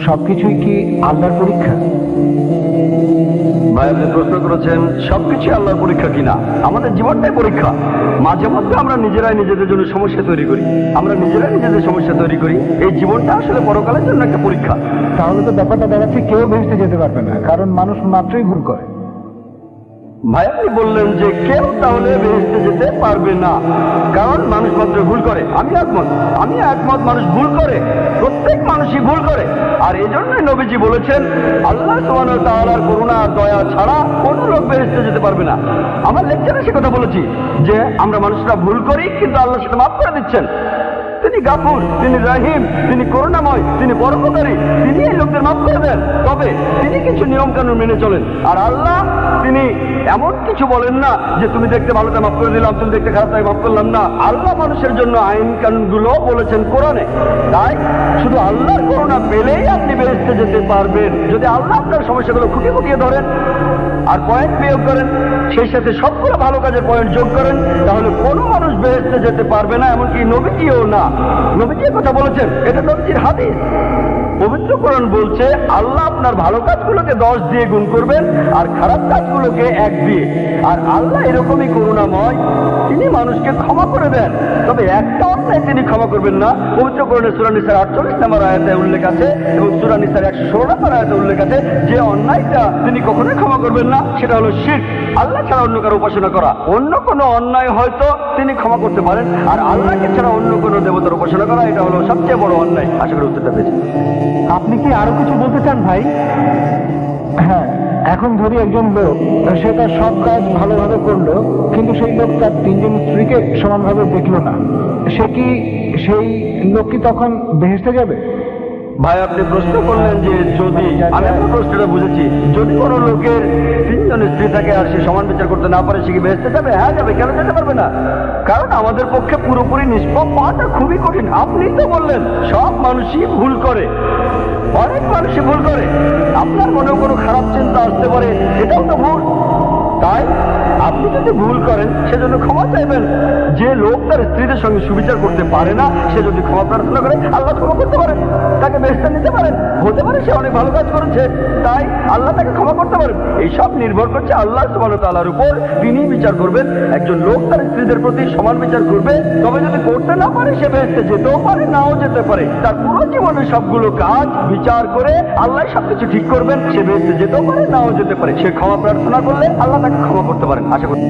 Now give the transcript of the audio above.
সবকিছুই কি আল্লাহর পরীক্ষা? ভাই, আপনি প্রশ্ন করেছেন সবকিছু আল্লাহর পরীক্ষা কিনা। আমাদের জীবনটাই পরীক্ষা। মাঝে মধ্যে আমরা নিজেরাই নিজেদের জন্য সমস্যা তৈরি করি, আমরা নিজেরাই নিজেদের সমস্যা তৈরি করি। এই জীবনটা আসলে পরকালের জন্য একটা পরীক্ষা। তাহলে তো ব্যাপারটা দাঁড়াচ্ছে কেউ বেহেশতে যেতে পারবে না, কারণ মানুষ মাত্রই ভুল করে। ভাই, আপনি বললেন যে কেউ তাহলে বেহেশতে যেতে পারবে না, কারণ মানুষ মাত্র ভুল করে। আমি একমত, মানুষ ভুল করে, প্রত্যেক মানুষই ভুল করে। আর এই জন্যই নবীজি বলেছেন, আল্লাহ সুবহানাহু ওয়া তাআলার করুণা আর দয়া ছাড়া কোনো লোক বেহেশতে যেতে পারবে না। আমার লেকচারে সে কথা বলেছি যে আমরা মানুষরা ভুল করি, কিন্তু আল্লাহ সেটা মাফ করে দিচ্ছেন। তিনি গাফুর, তিনি রাহিম, তিনি করুণাময়, তিনি পরোপকারী, তিনি এই লোকদের মাফ করে দেন। তবে তিনি কিছু নিয়ম কানুন মেনে চলেন। আর আল্লাহ তিনি এমন কিছু বলেন না যে তুমি দেখতে ভালোটা মাফ করে দিলাম, তুমি দেখতে খারাপটাই মাফ করলাম না। আল্লাহ মানুষের জন্য আইন কানুন গুলো বলেছেন কোরআনে। তাই শুধু আল্লাহর করুণা পেলেই আপনি বেহেশতে যেতে পারবেন। যদি আল্লাহ আপনার সমস্যাগুলো খুঁটিয়ে খুঁটিয়ে ধরেন আর পয়েন্ট বিয়োগ করেন, সেই সাথে সবগুলো ভালো কাজের পয়েন্ট যোগ করেন, তাহলে কোনো মানুষ বেহেশতে যেতে পারবে না, এমনকি নবীজিও না। নবীজি কথা বলেছেন, এটা নবীজির হাদিস। পবিত্র কোরআন বলছে আল্লাহ আপনার ভালো কাজগুলোকে 10 দিয়ে গুণ করবেন আর খারাপ কাজগুলোকে 1 দিয়ে। আর আল্লাহ এরকমই করুণাময়, তিনি মানুষকে ক্ষমা করে দেন। তবে একটা অন্যায় তিনি ক্ষমা করবেন না। পবিত্র কোরআনের সূরা নিসার 48 নম্বর আয়াতে উল্লেখ আছে এবং সূরা নিসার 116 নম্বর আয়াতে উল্লেখ আছে যে অন্যায়টা তিনি কখনোই ক্ষমা করবেন না, সেটা হলো শিরক, আল্লাহ ছাড়া অন্য কারো উপাসনা করা। অন্য কোনো অন্যায় হয়তো তিনি ক্ষমা করতে পারেন, আর আল্লাহকে ছাড়া অন্য কোনো দেবতার উপাসনা করা, এটা হলো সবচেয়ে বড় অন্যায়। আশা করি উত্তরটা পেয়েছেন। আপনি কি আরো কিছু বলতে চান ভাই? হ্যাঁ, এখন ধরি একজন লোক, সে তার সব কাজ ভালোভাবে করলো, কিন্তু সেই লোক তার 3 জন স্ত্রীকে সমানভাবে দেখলো না। সেই লোক কি তখন বেহেশতে যাবে? ভাই, আপনি প্রশ্ন করলেন যে যদি, আমি আপনার প্রশ্নটা বুঝেছি, যদি কোনো লোকের 3 জন স্ত্রী থাকে আর সে সমান বিচার করতে না পারে, সে কি বেহেশতে যাবে? হ্যাঁ যাবে। কেন যেতে পারবে না? কারণ আমাদের পক্ষে পুরোপুরি নিষ্পাপ পাওয়াটা খুবই কঠিন। আপনি তো বললেন সব মানুষই ভুল করে, অনেক মানুষই ভুল করে। আপনার মনেও কোনো খারাপ চিন্তা আসতে পারে, এটাও তো ভুল। তাই আপনি যদি ভুল করেন, সেজন্য ক্ষমা চাইবেন। যে লোক তার স্ত্রীদের সঙ্গে সুবিচার করতে পারে না, সে যদি ক্ষমা প্রার্থনা করে, আল্লাহ ক্ষমা করতে পারেন, তাকে বেহেশতে নিতে পারেন। হতে পারে সে অনেক ভালো কাজ করেছে, তাই আল্লাহ তাকে ক্ষমা করতে পারেন। এইসব নির্ভর করছে আল্লাহ সুবহানাহু ওয়া তাআলার উপর। তিনি বিচার করবেন। একজন লোক তার স্ত্রীদের প্রতি সমান বিচার করবে, তবে যদি করতে না পারে, সে বেহেশতে যেতেও পারে, নাও যেতে পারে। তার পুরো জীবনের সবগুলো কাজ বিচার করে আল্লাহ সবকিছু ঠিক করবেন। সে বেহেশতে যেতেও পারে, নাও যেতে পারে। সে ক্ষমা প্রার্থনা করলে আল্লাহ তাকে ক্ষমা করতে পারেন। আশা করি